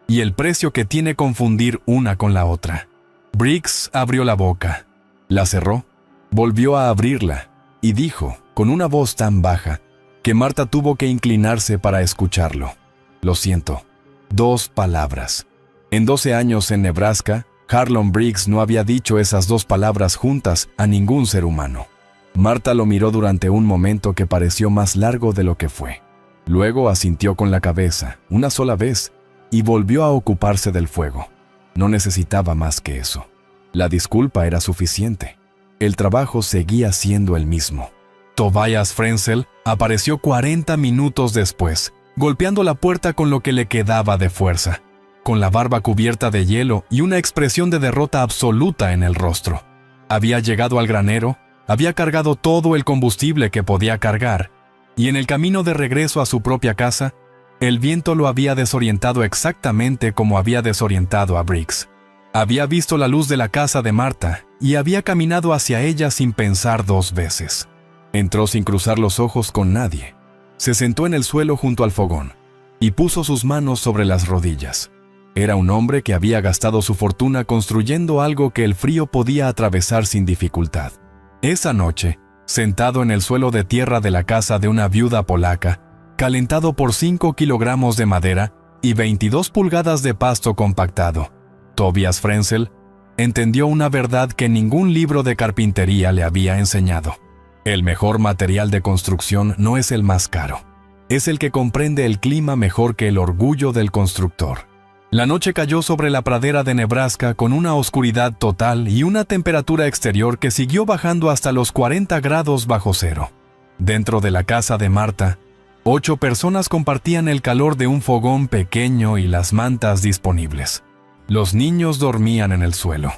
y el precio que tiene confundir una con la otra. Briggs abrió la boca, la cerró, volvió a abrirla, y dijo, con una voz tan baja, que Marta tuvo que inclinarse para escucharlo. Lo siento. 2 palabras. En 12 años en Nebraska, Harlon Briggs no había dicho esas 2 palabras juntas a ningún ser humano. Marta lo miró durante un momento que pareció más largo de lo que fue. Luego asintió con la cabeza, una sola vez, y volvió a ocuparse del fuego. No necesitaba más que eso. La disculpa era suficiente. El trabajo seguía siendo el mismo. Tobias Frenzel apareció 40 minutos después, golpeando la puerta con lo que le quedaba de fuerza, con la barba cubierta de hielo y una expresión de derrota absoluta en el rostro. Había llegado al granero, había cargado todo el combustible que podía cargar, y en el camino de regreso a su propia casa, el viento lo había desorientado exactamente como había desorientado a Briggs. Había visto la luz de la casa de Marta y había caminado hacia ella sin pensar 2 veces. Entró sin cruzar los ojos con nadie. Se sentó en el suelo junto al fogón y puso sus manos sobre las rodillas. Era un hombre que había gastado su fortuna construyendo algo que el frío podía atravesar sin dificultad. Esa noche, sentado en el suelo de tierra de la casa de una viuda polaca, calentado por 5 kilogramos de madera y 22 pulgadas de pasto compactado, Tobias Frenzel entendió una verdad que ningún libro de carpintería le había enseñado. El mejor material de construcción no es el más caro. Es el que comprende el clima mejor que el orgullo del constructor. La noche cayó sobre la pradera de Nebraska con una oscuridad total y una temperatura exterior que siguió bajando hasta los 40 grados bajo cero. Dentro de la casa de Marta, 8 personas compartían el calor de un fogón pequeño y las mantas disponibles. Los niños dormían en el suelo,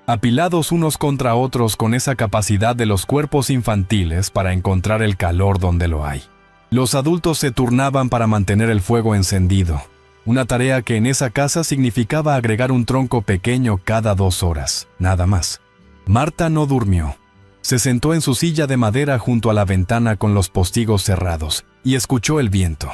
apilados unos contra otros con esa capacidad de los cuerpos infantiles para encontrar el calor donde lo hay. Los adultos se turnaban para mantener el fuego encendido, una tarea que en esa casa significaba agregar un tronco pequeño cada 2 horas, nada más. Marta no durmió. Se sentó en su silla de madera junto a la ventana con los postigos cerrados y escuchó el viento.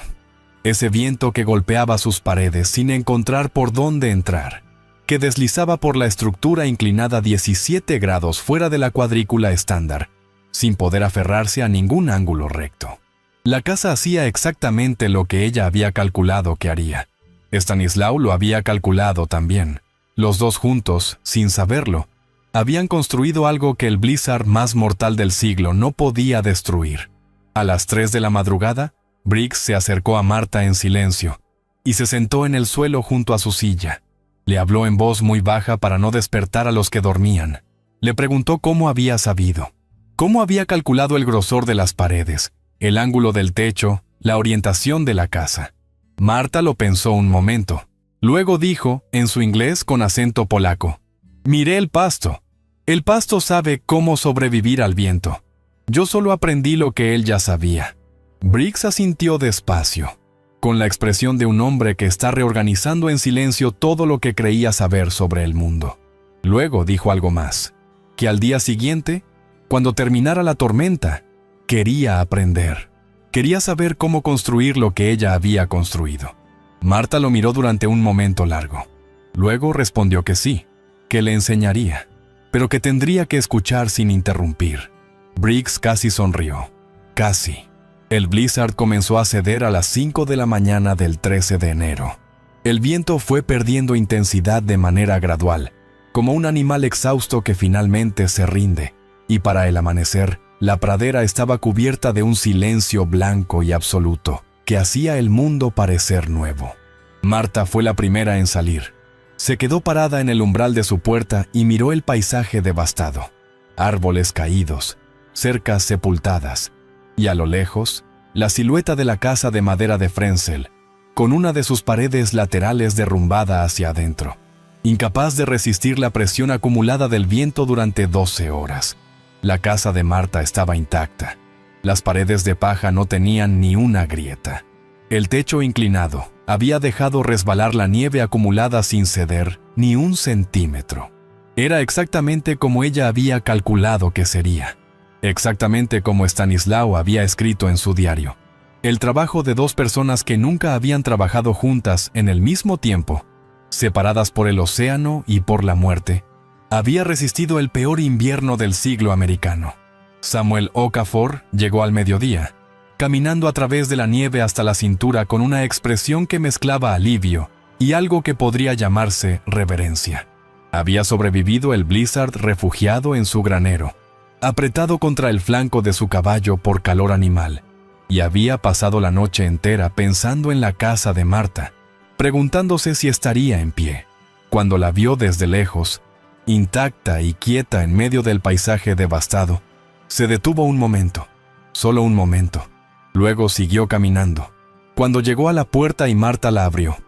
Ese viento que golpeaba sus paredes sin encontrar por dónde entrar, que deslizaba por la estructura inclinada 17 grados fuera de la cuadrícula estándar, sin poder aferrarse a ningún ángulo recto. La casa hacía exactamente lo que ella había calculado que haría. Stanislao lo había calculado también. Los dos juntos, sin saberlo, habían construido algo que el blizzard más mortal del siglo no podía destruir. A las 3 de la madrugada, Briggs se acercó a Marta en silencio y se sentó en el suelo junto a su silla. Le habló en voz muy baja para no despertar a los que dormían. Le preguntó cómo había sabido, cómo había calculado el grosor de las paredes, el ángulo del techo, la orientación de la casa. Marta lo pensó un momento. Luego dijo, en su inglés con acento polaco: «Miré el pasto. El pasto sabe cómo sobrevivir al viento. Yo solo aprendí lo que él ya sabía». Briggs asintió despacio, con la expresión de un hombre que está reorganizando en silencio todo lo que creía saber sobre el mundo. Luego dijo algo más, que al día siguiente, cuando terminara la tormenta, quería aprender. Quería saber cómo construir lo que ella había construido. Marta lo miró durante un momento largo. Luego respondió que sí, que le enseñaría, pero que tendría que escuchar sin interrumpir. Briggs casi sonrió. Casi. El blizzard comenzó a ceder a las 5 de la mañana del 13 de enero. El viento fue perdiendo intensidad de manera gradual, como un animal exhausto que finalmente se rinde, y para el amanecer, la pradera estaba cubierta de un silencio blanco y absoluto, que hacía el mundo parecer nuevo. Marta fue la primera en salir. Se quedó parada en el umbral de su puerta y miró el paisaje devastado. Árboles caídos, cercas sepultadas, y a lo lejos, la silueta de la casa de madera de Frenzel, con una de sus paredes laterales derrumbada hacia adentro, incapaz de resistir la presión acumulada del viento durante 12 horas. La casa de Marta estaba intacta. Las paredes de paja no tenían ni una grieta. El techo inclinado había dejado resbalar la nieve acumulada sin ceder ni un centímetro. Era exactamente como ella había calculado que sería. Exactamente como Stanislao había escrito en su diario. El trabajo de 2 personas que nunca habían trabajado juntas en el mismo tiempo, separadas por el océano y por la muerte, había resistido el peor invierno del siglo americano. Samuel Okafor llegó al mediodía, caminando a través de la nieve hasta la cintura con una expresión que mezclaba alivio y algo que podría llamarse reverencia. Había sobrevivido el blizzard refugiado en su granero, apretado contra el flanco de su caballo por calor animal, y había pasado la noche entera pensando en la casa de Marta, preguntándose si estaría en pie. Cuando la vio desde lejos, intacta y quieta en medio del paisaje devastado, se detuvo un momento, solo un momento. Luego siguió caminando. Cuando llegó a la puerta y Marta la abrió,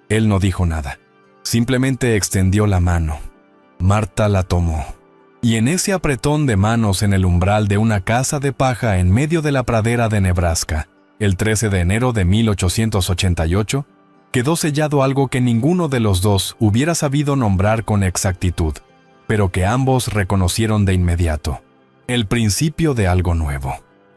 él no dijo nada. Simplemente extendió la mano. Marta la tomó. Y en ese apretón de manos en el umbral de una casa de paja en medio de la pradera de Nebraska, el 13 de enero de 1888, quedó sellado algo que ninguno de los dos hubiera sabido nombrar con exactitud, pero que ambos reconocieron de inmediato: el principio de algo nuevo.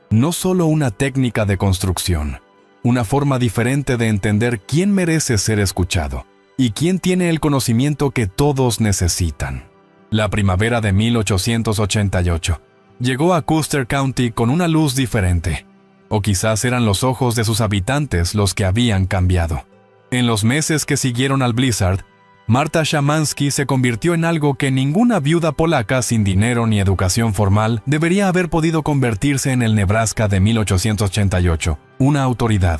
No solo una técnica de construcción, una forma diferente de entender quién merece ser escuchado y quién tiene el conocimiento que todos necesitan. La primavera de 1888 llegó a Custer County con una luz diferente, o quizás eran los ojos de sus habitantes los que habían cambiado. En los meses que siguieron al blizzard, Marta Szymanski se convirtió en algo que ninguna viuda polaca sin dinero ni educación formal debería haber podido convertirse en el Nebraska de 1888, una autoridad.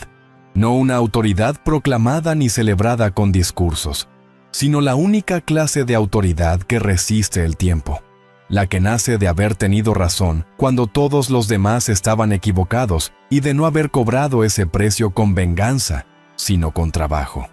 No una autoridad proclamada ni celebrada con discursos, sino la única clase de autoridad que resiste el tiempo. la que nace de haber tenido razón cuando todos los demás estaban equivocados y de no haber cobrado ese precio con venganza, sino con trabajo.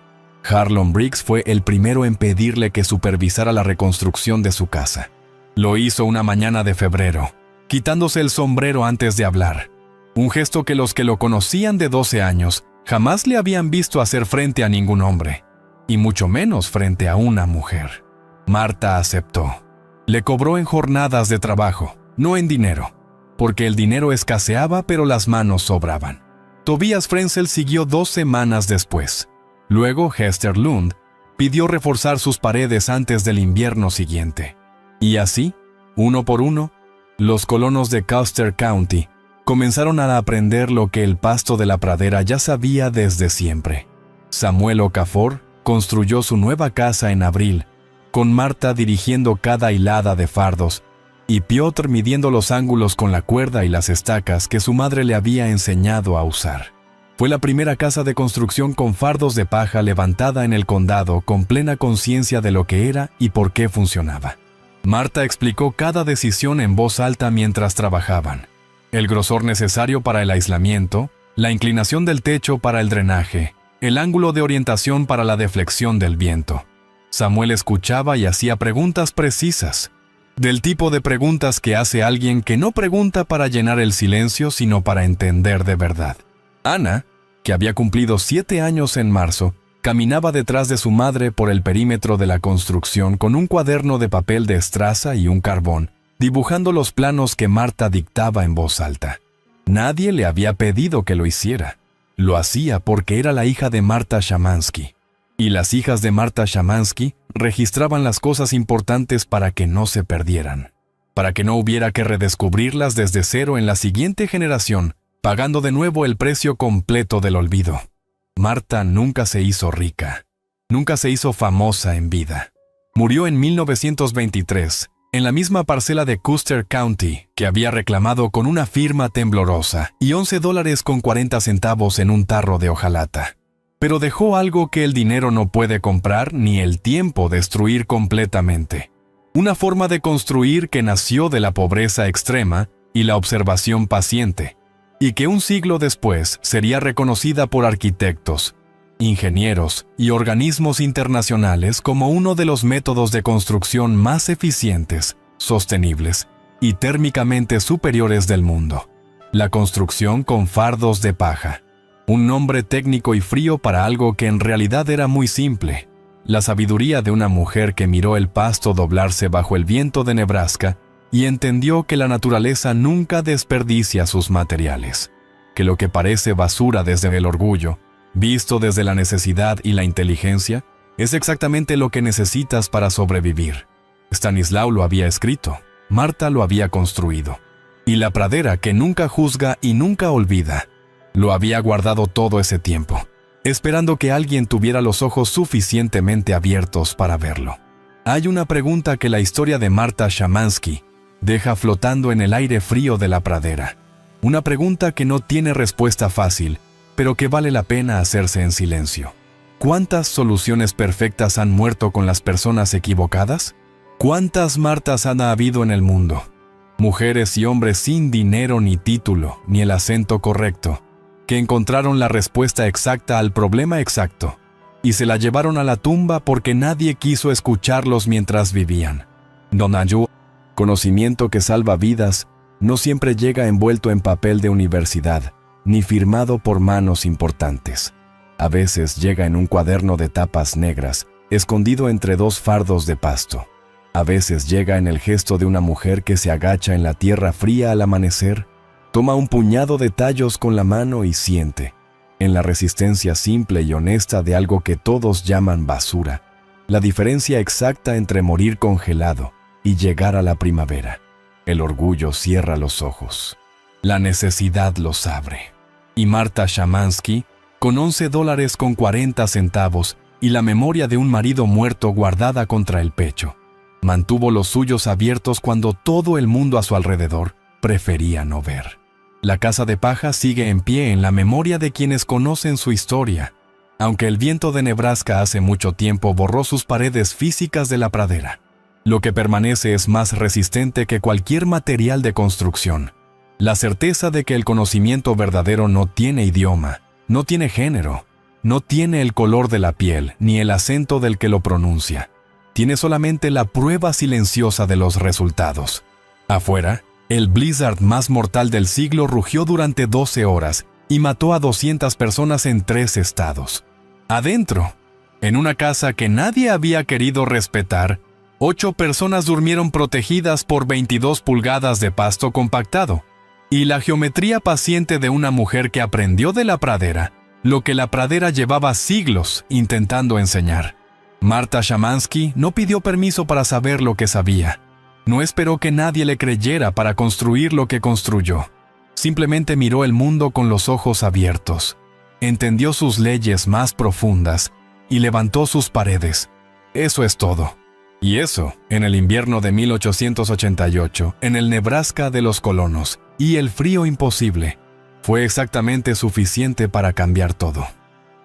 Harlon Briggs fue el primero en pedirle que supervisara la reconstrucción de su casa. Lo hizo una mañana de febrero, quitándose el sombrero antes de hablar, un gesto que los que lo conocían de 12 años jamás le habían visto hacer frente a ningún hombre, y mucho menos frente a una mujer. Marta aceptó. Le cobró en jornadas de trabajo, no en dinero, porque el dinero escaseaba pero las manos sobraban. Tobias Frenzel siguió 2 semanas después. Luego Hester Lund pidió reforzar sus paredes antes del invierno siguiente. Y así, uno por uno, los colonos de Custer County comenzaron a aprender lo que el pasto de la pradera ya sabía desde siempre. Samuel Okafor construyó su nueva casa en abril, con Marta dirigiendo cada hilada de fardos y Piotr midiendo los ángulos con la cuerda y las estacas que su madre le había enseñado a usar. Fue la primera casa de construcción con fardos de paja levantada en el condado con plena conciencia de lo que era y por qué funcionaba. Marta explicó cada decisión en voz alta mientras trabajaban. El grosor necesario para el aislamiento, la inclinación del techo para el drenaje, el ángulo de orientación para la deflexión del viento. Samuel escuchaba y hacía preguntas precisas, del tipo de preguntas que hace alguien que no pregunta para llenar el silencio, sino para entender de verdad. Ana, que había cumplido 7 años en marzo, caminaba detrás de su madre por el perímetro de la construcción con un cuaderno de papel de estraza y un carbón, dibujando los planos que Marta dictaba en voz alta. Nadie le había pedido que lo hiciera. Lo hacía porque era la hija de Marta Shamansky. Y las hijas de Marta Shamansky registraban las cosas importantes para que no se perdieran, para que no hubiera que redescubrirlas desde cero en la siguiente generación, pagando de nuevo el precio completo del olvido. Marta nunca se hizo rica, nunca se hizo famosa en vida. Murió en 1923, en la misma parcela de Custer County que había reclamado con una firma temblorosa y $11.40 en un tarro de hojalata. Pero dejó algo que el dinero no puede comprar ni el tiempo destruir completamente. Una forma de construir que nació de la pobreza extrema y la observación paciente, y que un siglo después sería reconocida por arquitectos, ingenieros y organismos internacionales como uno de los métodos de construcción más eficientes, sostenibles y térmicamente superiores del mundo. La construcción con fardos de paja. Un nombre técnico y frío para algo que en realidad era muy simple. La sabiduría de una mujer que miró el pasto doblarse bajo el viento de Nebraska y entendió que la naturaleza nunca desperdicia sus materiales, que lo que parece basura desde el orgullo, visto desde la necesidad y la inteligencia, es exactamente lo que necesitas para sobrevivir. Stanislaw lo había escrito, Marta lo había construido, y la pradera que nunca juzga y nunca olvida, lo había guardado todo ese tiempo, esperando que alguien tuviera los ojos suficientemente abiertos para verlo. Hay una pregunta que la historia de Marta Shamansky deja flotando en el aire frío de la pradera. Una pregunta que no tiene respuesta fácil, pero que vale la pena hacerse en silencio. ¿Cuántas soluciones perfectas han muerto con las personas equivocadas? ¿Cuántas Martas han habido en el mundo? Mujeres y hombres sin dinero ni título, ni el acento correcto, que encontraron la respuesta exacta al problema exacto, y se la llevaron a la tumba porque nadie quiso escucarlos mientras vivían. Donahue, conocimiento que salva vidas, no siempre llega envuelto en papel de universidad, ni firmado por manos importantes. A veces llega en un cuaderno de tapas negras, escondido entre 2 fardos de pasto. A veces llega en el gesto de una mujer que se agacha en la tierra fría al amanecer, toma un puñado de tallos con la mano y siente, en la resistencia simple y honesta de algo que todos llaman basura, la diferencia exacta entre morir congelado y llegar a la primavera. El orgullo cierra los ojos. La necesidad los abre. Y Marta Shamansky, con $11.40 y la memoria de un marido muerto guardada contra el pecho, mantuvo los suyos abiertos cuando todo el mundo a su alrededor prefería no ver. La casa de paja sigue en pie en la memoria de quienes conocen su historia, aunque el viento de Nebraska hace mucho tiempo borró sus paredes físicas de la pradera. Lo que permanece es más resistente que cualquier material de construcción. La certeza de que el conocimiento verdadero no tiene idioma, no tiene género, no tiene el color de la piel ni el acento del que lo pronuncia. Tiene solamente la prueba silenciosa de los resultados. Afuera, el blizzard más mortal del siglo rugió durante 12 horas y mató a 200 personas en 3 estados. Adentro, en una casa que nadie había querido respetar, 8 personas durmieron protegidas por 22 pulgadas de pasto compactado, y la geometría paciente de una mujer que aprendió de la pradera lo que la pradera llevaba siglos intentando enseñar. Marta Shamansky no pidió permiso para saber lo que sabía. No esperó que nadie le creyera para construir lo que construyó. Simplemente miró el mundo con los ojos abiertos. Entendió sus leyes más profundas y levantó sus paredes. Eso es todo. Y eso, en el invierno de 1888, en el Nebraska de los colonos, y el frío imposible, fue exactamente suficiente para cambiar todo.